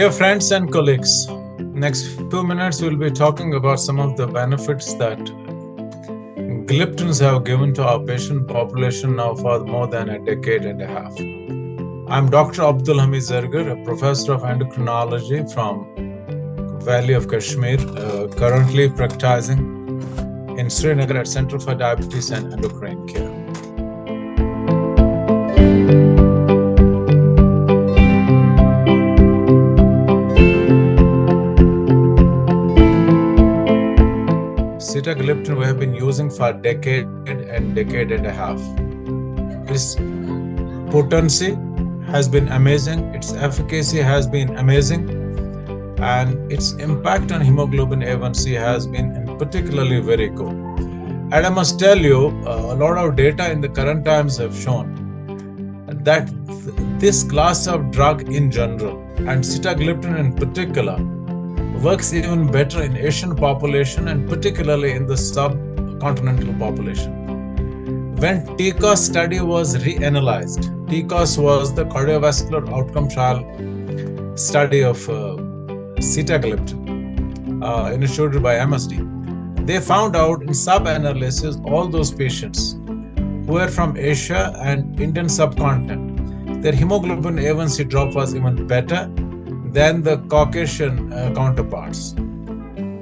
Dear friends and colleagues, next few minutes we'll be talking about some of the benefits that gliptins have given to our patient population now for more than a decade and a half. I'm Dr. Abdul Hamid Zargar, a professor of endocrinology from Valley of Kashmir, currently practicing in Srinagar at Center for Diabetes and Endocrine Care. Sitagliptin we have been using for a decade and a half. Its potency has been amazing, its efficacy has been amazing, and its impact on hemoglobin A1C has been particularly very good. And I must tell you, a lot of data in the current times have shown that this class of drug in general, and sitagliptin in particular, works even better in Asian population and particularly in the subcontinental population. When TCOS study was reanalyzed, TCOS was the cardiovascular outcome trial study of sitagliptin initiated by MSD. They found out in sub-analysis all those patients who were from Asia and Indian subcontinent, their hemoglobin A1C drop was even better than the Caucasian counterparts.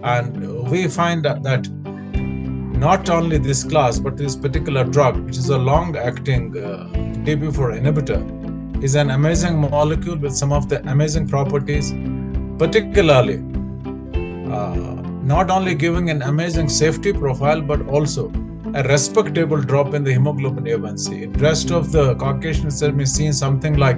And we find that not only this class, but this particular drug, which is a long-acting DPP4 inhibitor, is an amazing molecule with some of the amazing properties, particularly not only giving an amazing safety profile, but also a respectable drop in the hemoglobin A1C. In rest of the Caucasians have been seen something like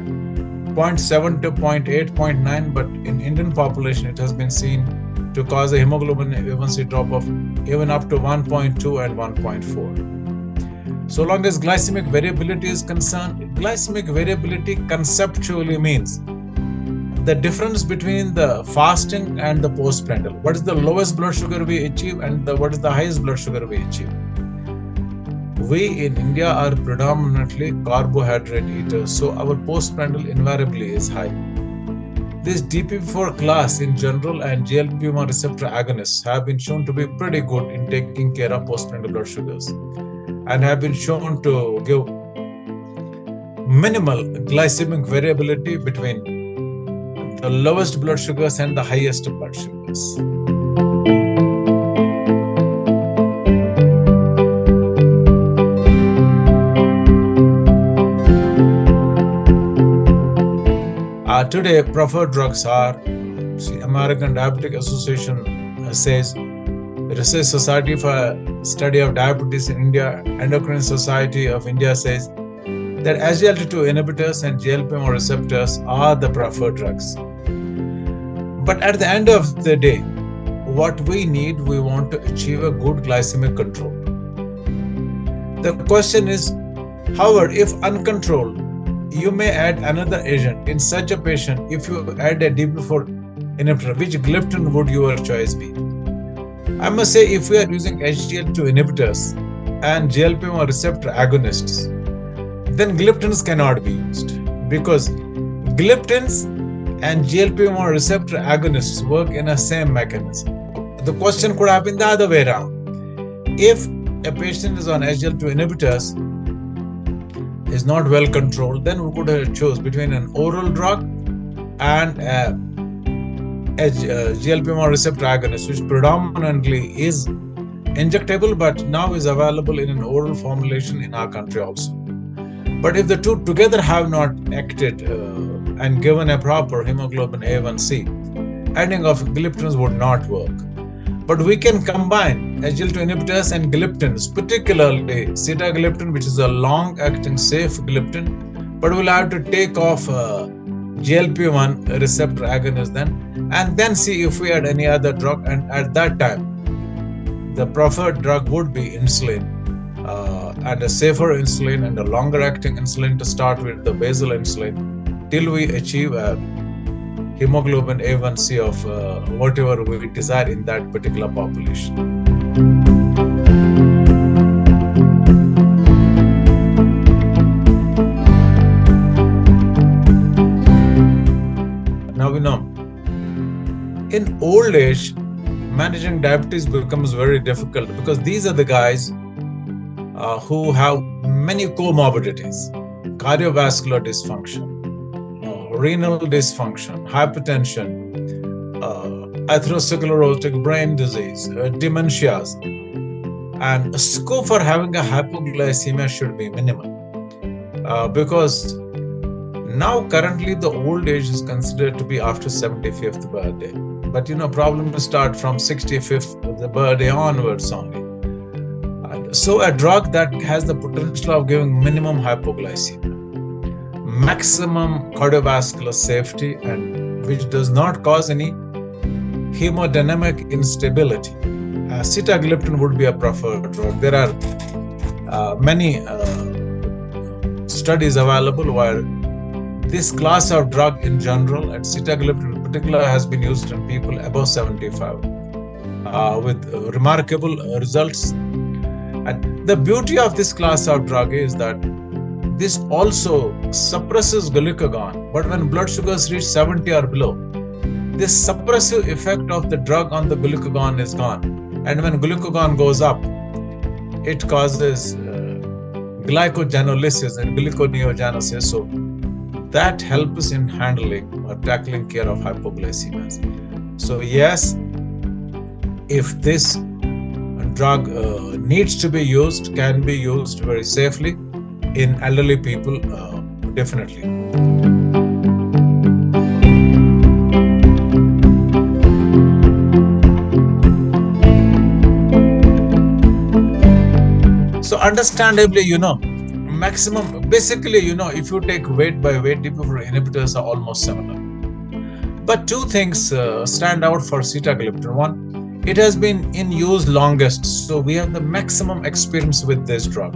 0.7 to 0.8, 0.9, but in Indian population it has been seen to cause a hemoglobin A1C drop of even up to 1.2 and 1.4. So long as glycemic variability is concerned, glycemic variability conceptually means the difference between the fasting and the postprandial. What is the lowest blood sugar we achieve and what is the highest blood sugar we achieve? We in India are predominantly carbohydrate eaters, so our postprandial invariably is high. This DPP4 class in general and GLP-1 receptor agonists have been shown to be pretty good in taking care of postprandial blood sugars and have been shown to give minimal glycemic variability between the lowest blood sugars and the highest blood sugars. Today, preferred drugs are American Diabetic Association says, Research Society for Study of Diabetes in India, Endocrine Society of India says that SGLT2 inhibitors and GLP-1 receptors are the preferred drugs. But at the end of the day, what we want to achieve a good glycemic control. The question is, however, if uncontrolled, you may add another agent. In such a patient, if you add a DPP4 inhibitor, which gliptin would your choice be? I must say, if we are using SGLT2 inhibitors and GLP-1 receptor agonists, then gliptins cannot be used because gliptins and GLP-1 receptor agonists work in a same mechanism. The question could have been the other way around. If a patient is on SGLT2 inhibitors, is not well controlled, then we could have chose between an oral drug and a GLP-1 receptor agonist, which predominantly is injectable, but now is available in an oral formulation in our country also. But if the two together have not acted and given a proper hemoglobin A1C, adding of gliptins would not work. But we can combine SGLT2 inhibitors and gliptins, particularly sitagliptin, which is a long-acting safe gliptin, but we'll have to take off GLP-1 receptor agonist then, and then see if we add any other drug, and at that time, the preferred drug would be insulin, and a safer insulin and a longer-acting insulin to start with, the basal insulin, till we achieve a hemoglobin A1C of whatever we desire in that particular population. Now we know In old age, managing diabetes becomes very difficult because these are the guys who have many comorbidities: cardiovascular dysfunction, renal dysfunction, hypertension, atherosclerotic brain disease, dementias, and scope for having a hypoglycemia should be minimal because now currently the old age is considered to be after 75th birthday, but problems start from 65th the birthday onwards only. And so a drug that has the potential of giving minimum hypoglycemia, maximum cardiovascular safety, and which does not cause any hemodynamic instability, sitagliptin would be a preferred drug. There are many studies available where this class of drug in general, and sitagliptin in particular, has been used in people above 75 with remarkable results. And the beauty of this class of drug is that this also suppresses glucagon, but when blood sugars reach 70 or below, this suppressive effect of the drug on the glucagon is gone. And when glucagon goes up, it causes glycogenolysis and gluconeogenesis. So that helps in handling or tackling care of hypoglycemia. So yes, if this drug needs to be used, can be used very safely in elderly people, definitely. So understandably, maximum, basically, if you take weight by weight, DPP4 inhibitors are almost similar. But two things stand out for sitagliptin. One, it has been in use longest, so we have the maximum experience with this drug.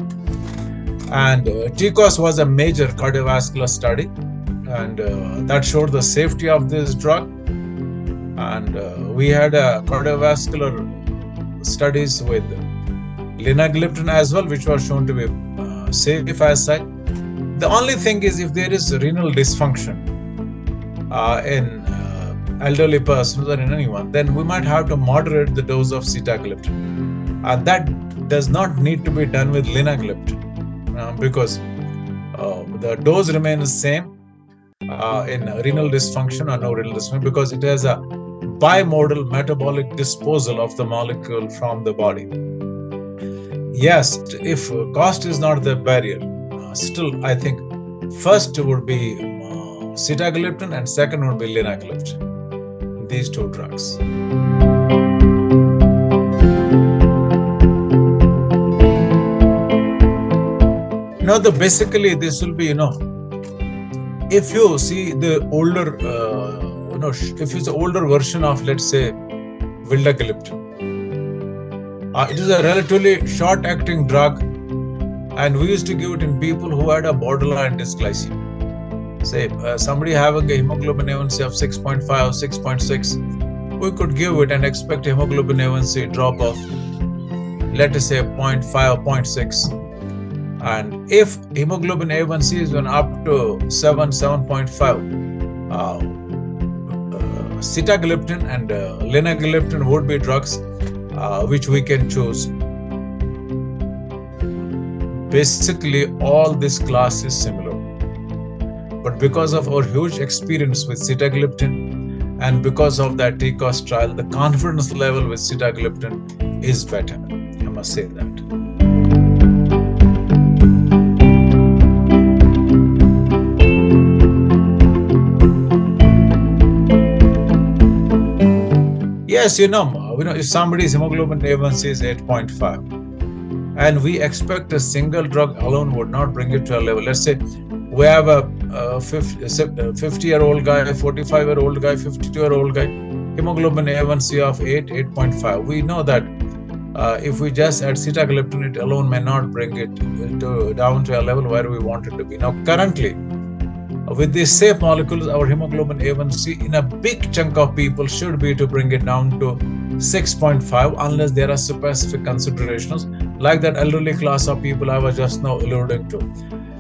And TCOS was a major cardiovascular study, and that showed the safety of this drug. And we had cardiovascular studies with linagliptin as well, which were shown to be safe as such. The only thing is, if there is renal dysfunction in elderly persons or in anyone, then we might have to moderate the dose of sitagliptin. That does not need to be done with linagliptin because the dose remains the same in renal dysfunction or no renal dysfunction, because it has a bimodal metabolic disposal of the molecule from the body. Yes, if cost is not the barrier, still I think first would be sitagliptin and second would be linagliptin. These two drugs. Basically this will be, if you see the older, if it's the older version of, let's say, vildagliptin, it is a relatively short-acting drug, and we used to give it in people who had a borderline dysglycemia. Say somebody having a hemoglobin A1C of 6.5 or 6.6, we could give it and expect a hemoglobin A1C drop of, let us say, 0.5 or 0.6. And if hemoglobin A1C is going up to 7.5, sitagliptin and linagliptin would be drugs which we can choose. Basically, all this class is similar. But because of our huge experience with sitagliptin and because of that TCOS trial, the confidence level with sitagliptin is better. I must say that. Yes, if somebody's hemoglobin A1C is 8.5 and we expect a single drug alone would not bring it to a level. Let's say we have a 50-year-old guy, a 45-year-old guy, 52-year-old guy, hemoglobin A1C of 8.5. We know that if we just add sitagliptin, it alone may not bring it down to a level where we want it to be. Now, currently, with these safe molecules, our hemoglobin A1C in a big chunk of people should be to bring it down to 6.5 unless there are specific considerations like that elderly class of people I was just now alluding to.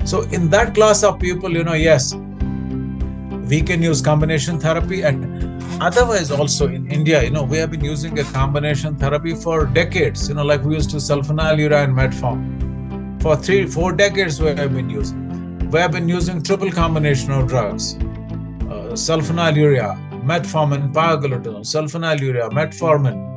So in that class of people, yes, we can use combination therapy, and Otherwise, also in India, we have been using a combination therapy for decades. Like we used to sulfonylurea and metformin. For 3-4 decades, we have been using. We have been using triple combination of drugs: sulfonylurea, metformin, pioglitazone, sulfonylurea, metformin,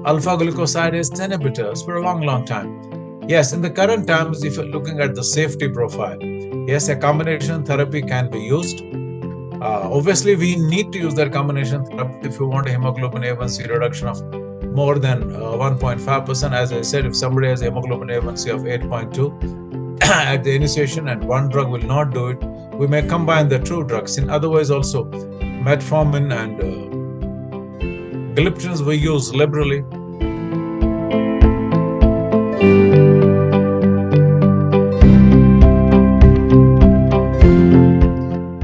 alpha glucosidase inhibitors for a long, long time. Yes, in the current times, if you're looking at the safety profile, yes, a combination therapy can be used. Obviously, we need to use that combination therapy if you want a hemoglobin A1C reduction of more than 1.5%. As I said, if somebody has a hemoglobin A1C of 8.2 at the initiation and one drug will not do it, we may combine the two drugs. In otherwise, also metformin and gliptins we use liberally.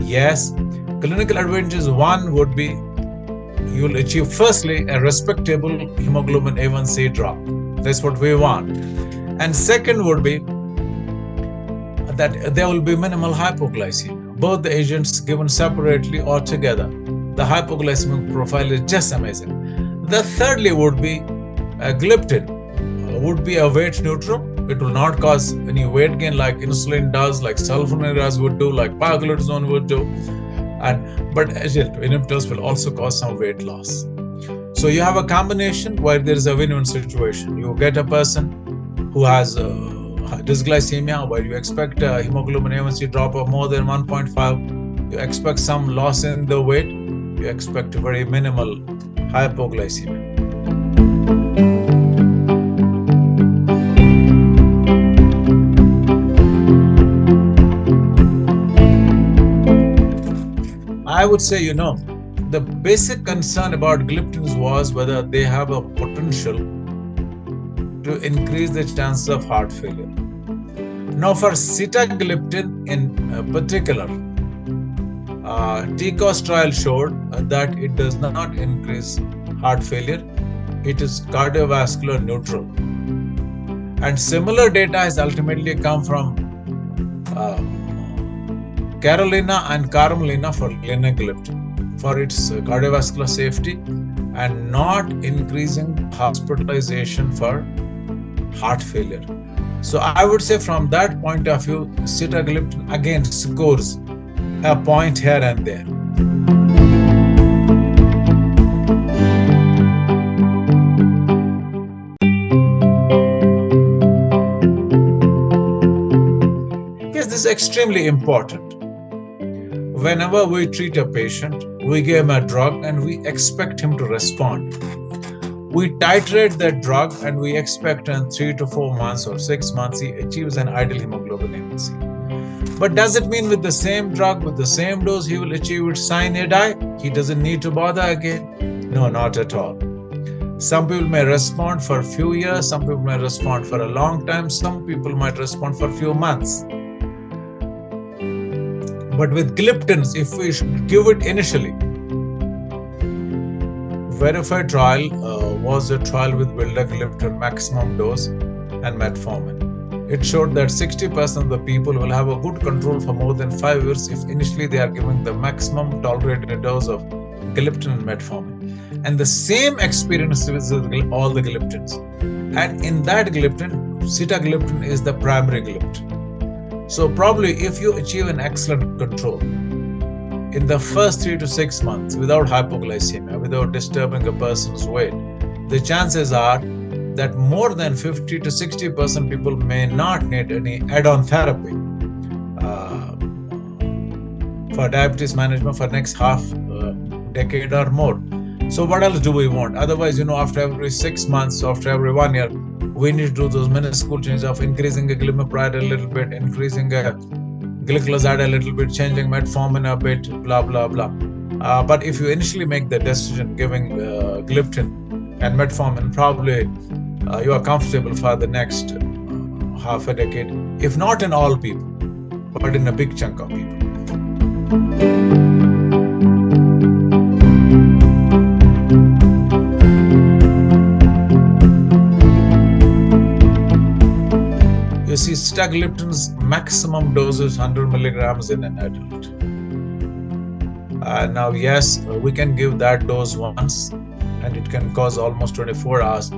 Yes, clinical advantages one would be you'll achieve firstly a respectable hemoglobin A1C drop. That's what we want. And second would be that there will be minimal hypoglycemia. Both the agents given separately or together, the hypoglycemic profile is just amazing. The thirdly would be gliptin would be a weight neutral. It will not cause any weight gain like insulin does, like sulfonylureas would do, like pioglitazone would do. But inhibitors will also cause some weight loss. So you have a combination where there is a win-win situation. You get a person who has dysglycemia, where you expect a hemoglobin A1C drop of more than 1.5. You expect some loss in the weight. You expect very minimal hypoglycemia. I would say, the basic concern about gliptins was whether they have a potential to increase the chances of heart failure. Now, for sitagliptin in particular, TCOS trial showed that it does not increase heart failure. It is cardiovascular neutral. And similar data has ultimately come from Carolina and Carmelina for linagliptin for its cardiovascular safety and not increasing hospitalization for heart failure. So I would say from that point of view, sitagliptin again scores a point here and there. Yes, this is extremely important. Whenever we treat a patient, we give him a drug and we expect him to respond. We titrate that drug and we expect in 3 to 4 months or 6 months he achieves an ideal hemoglobin A1C. But does it mean with the same drug, with the same dose, he will achieve its sine die? He doesn't need to bother again? No, not at all. Some people may respond for a few years, some people may respond for a long time, some people might respond for a few months. But with gliptins, if we give it initially, verified trial was a trial with vildagliptin maximum dose and metformin. It showed that 60% of the people will have a good control for more than 5 years if initially they are giving the maximum tolerated dose of gliptin and metformin. And the same experience with all the gliptins. And in that gliptin, sitagliptin is the primary gliptin. So probably if you achieve an excellent control in the first 3 to 6 months without hypoglycemia, without disturbing a person's weight, the chances are that more than 50 to 60% people may not need any add-on therapy for diabetes management for next half decade or more. So what else do we want? Otherwise, after every 6 months, after every 1 year, we need to do those minuscule changes of increasing a glimepiride a little bit, increasing a gliclazide a little bit, changing metformin a bit, blah, blah, blah. But if you initially make the decision giving gliptin and metformin, probably you are comfortable for the next half a decade, if not in all people, but in a big chunk of people. You see, sitagliptin's maximum dose is 100 milligrams in an adult. Now, yes, we can give that dose once, and it can cause almost 24 hours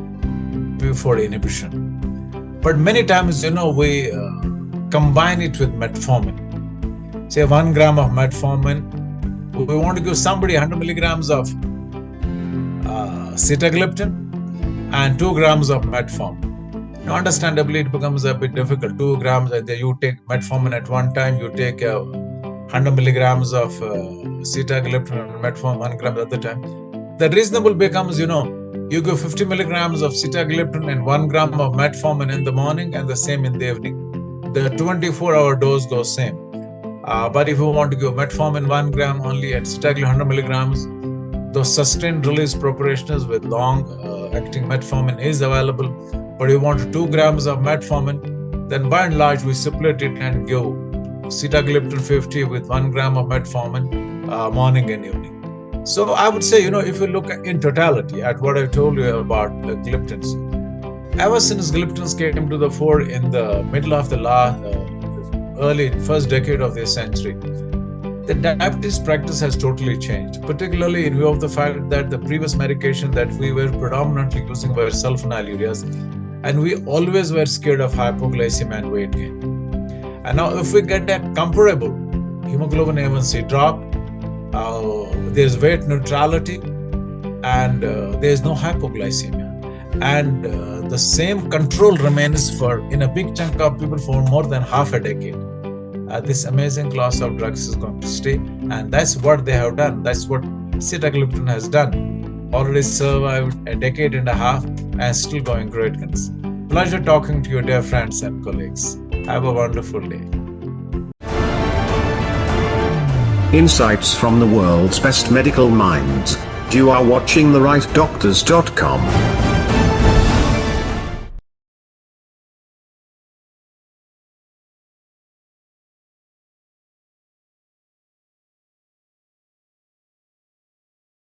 before inhibition. But many times, we combine it with metformin. Say 1 gram of metformin, we want to give somebody 100 milligrams of sitagliptin and 2 grams of metformin. Now, understandably, it becomes a bit difficult. 2 grams, you take metformin at one time, you take 100 milligrams of sitagliptin and metformin 1 gram at the time. The reasonable becomes, you give 50 milligrams of sitagliptin and 1 gram of metformin in the morning and the same in the evening. The 24-hour dose goes same. But if you want to give metformin 1 gram only and sitagliptin 100 milligrams, those sustained release preparations with long-acting metformin is available. But if you want 2 grams of metformin, then by and large we split it and give sitagliptin 50 with 1 gram of metformin morning and evening. So I would say, if you look in totality at what I told you about gliptins, ever since gliptins came to the fore in the middle of the early first decade of this century, the diabetes practice has totally changed, particularly in view of the fact that the previous medication that we were predominantly using were sulfonylureas, and we always were scared of hypoglycemia and weight gain. And now if we get a comparable hemoglobin A1C drop, there's weight neutrality, and there's no hypoglycemia, and the same control remains in a big chunk of people for more than half a decade. This amazing class of drugs is going to stay, and that's what they have done. That's what sitagliptin has done. Already survived a decade and a half and still going great guns. Pleasure talking to you, dear friends and colleagues. Have a wonderful day. Insights from the world's best medical minds. You are watching therightdoctors.com.